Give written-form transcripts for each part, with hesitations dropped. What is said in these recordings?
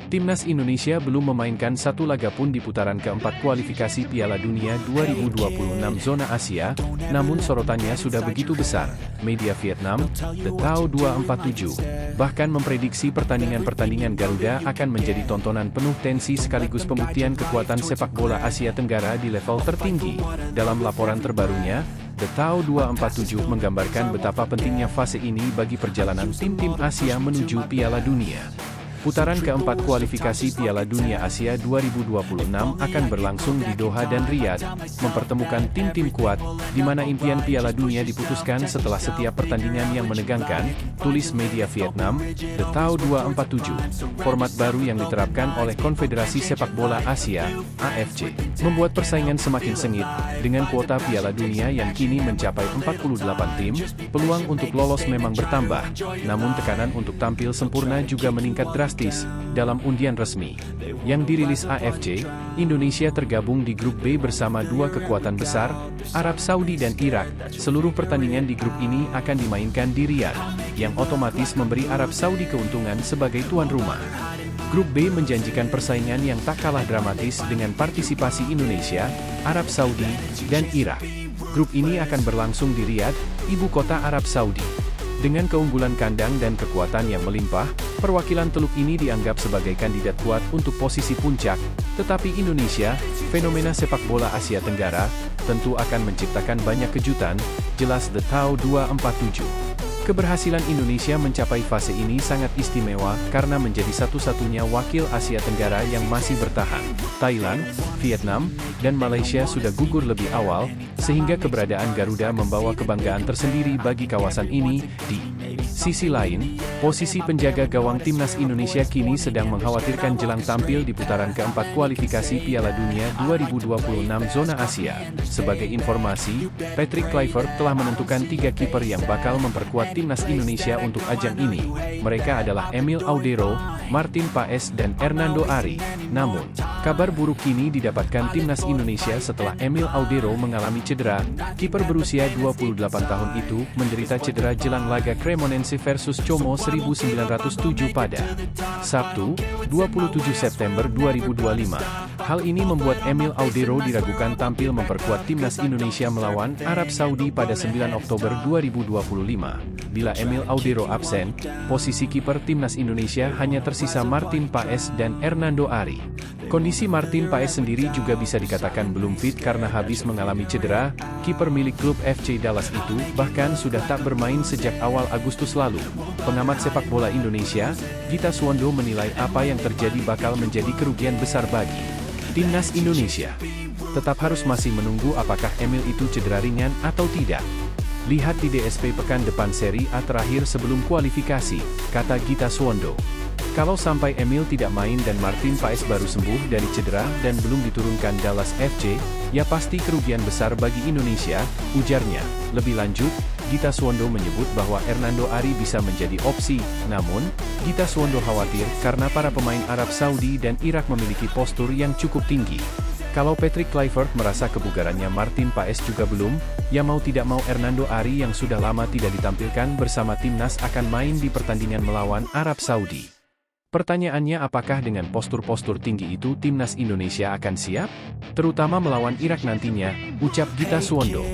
Timnas Indonesia belum memainkan satu laga pun di putaran keempat kualifikasi Piala Dunia 2026 zona Asia, namun sorotannya sudah begitu besar. Media Vietnam, The Tao 247, bahkan memprediksi pertandingan-pertandingan Garuda akan menjadi tontonan penuh tensi sekaligus pembuktian kekuatan sepak bola Asia Tenggara di level tertinggi. Dalam laporan terbarunya, The Tao 247 menggambarkan betapa pentingnya fase ini bagi perjalanan tim-tim Asia menuju Piala Dunia. Putaran keempat kualifikasi Piala Dunia Asia 2026 akan berlangsung di Doha dan Riyadh, mempertemukan tim-tim kuat, di mana impian Piala Dunia diputuskan setelah setiap pertandingan yang menegangkan, tulis media Vietnam, The Tao 247. Format baru yang diterapkan oleh Konfederasi Sepak Bola Asia, AFC, membuat persaingan semakin sengit, dengan kuota Piala Dunia yang kini mencapai 48 tim, peluang untuk lolos memang bertambah, namun tekanan untuk tampil sempurna juga meningkat drastis. Dalam undian resmi yang dirilis AFC, Indonesia tergabung di grup B bersama dua kekuatan besar, Arab Saudi dan Irak. Seluruh pertandingan di grup ini akan dimainkan di Riyadh, yang otomatis memberi Arab Saudi keuntungan sebagai tuan rumah. Grup B menjanjikan persaingan yang tak kalah dramatis dengan partisipasi Indonesia, Arab Saudi, dan Irak. Grup ini akan berlangsung di Riyadh, ibu kota Arab Saudi. Dengan keunggulan kandang dan kekuatan yang melimpah, perwakilan Teluk ini dianggap sebagai kandidat kuat untuk posisi puncak, tetapi Indonesia, fenomena sepak bola Asia Tenggara, tentu akan menciptakan banyak kejutan, jelas The Tao 247. Keberhasilan Indonesia mencapai fase ini sangat istimewa karena menjadi satu-satunya wakil Asia Tenggara yang masih bertahan. Thailand, Vietnam, dan Malaysia sudah gugur lebih awal, sehingga keberadaan Garuda membawa kebanggaan tersendiri bagi kawasan ini. Di sisi lain, posisi penjaga gawang Timnas Indonesia kini sedang mengkhawatirkan jelang tampil di putaran keempat kualifikasi Piala Dunia 2026 zona Asia. Sebagai informasi, Patrick Kluivert telah menentukan 3 kiper yang bakal memperkuat Timnas Indonesia untuk ajang ini. Mereka adalah Emil Audero, Martin Paes dan Hernando Ari. Namun, kabar buruk kini didapatkan Timnas Indonesia setelah Emil Audero mengalami cedera. Kiper berusia 28 tahun itu menderita cedera jelang laga Cremonense versus Como 1907 pada Sabtu, 27 September 2025. Hal ini membuat Emil Audero diragukan tampil memperkuat Timnas Indonesia melawan Arab Saudi pada 9 Oktober 2025. Bila Emil Audero absen, posisi kiper Timnas Indonesia hanya tersisa Martin Paes dan Hernando Ari. Kondisi Martin Paes sendiri juga bisa dikatakan belum fit karena habis mengalami cedera. Kiper milik klub FC Dallas itu bahkan sudah tak bermain sejak awal Agustus lalu. Pengamat sepak bola Indonesia, Gita Suwondo menilai apa yang terjadi bakal menjadi kerugian besar bagi Timnas Indonesia. Tetap harus masih menunggu apakah Emil itu cedera ringan atau tidak. Lihat di DSP pekan depan Serie A terakhir sebelum kualifikasi, kata Gita Suwondo. Kalau sampai Emil tidak main dan Martin Paes baru sembuh dari cedera dan belum diturunkan Dallas FC, ya pasti kerugian besar bagi Indonesia, ujarnya. Lebih lanjut, Gita Suwondo menyebut bahwa Hernando Ari bisa menjadi opsi, namun, Gita Suwondo khawatir karena para pemain Arab Saudi dan Irak memiliki postur yang cukup tinggi. Kalau Patrick Kluivert merasa kebugarannya Martin Paes juga belum, ya mau tidak mau Hernando Ari yang sudah lama tidak ditampilkan bersama Timnas akan main di pertandingan melawan Arab Saudi. Pertanyaannya apakah dengan postur-postur tinggi itu Timnas Indonesia akan siap? Terutama melawan Irak nantinya, ucap Gita Suwondo.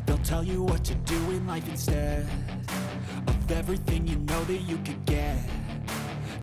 They'll tell you what to do in life instead of everything you know that you could get.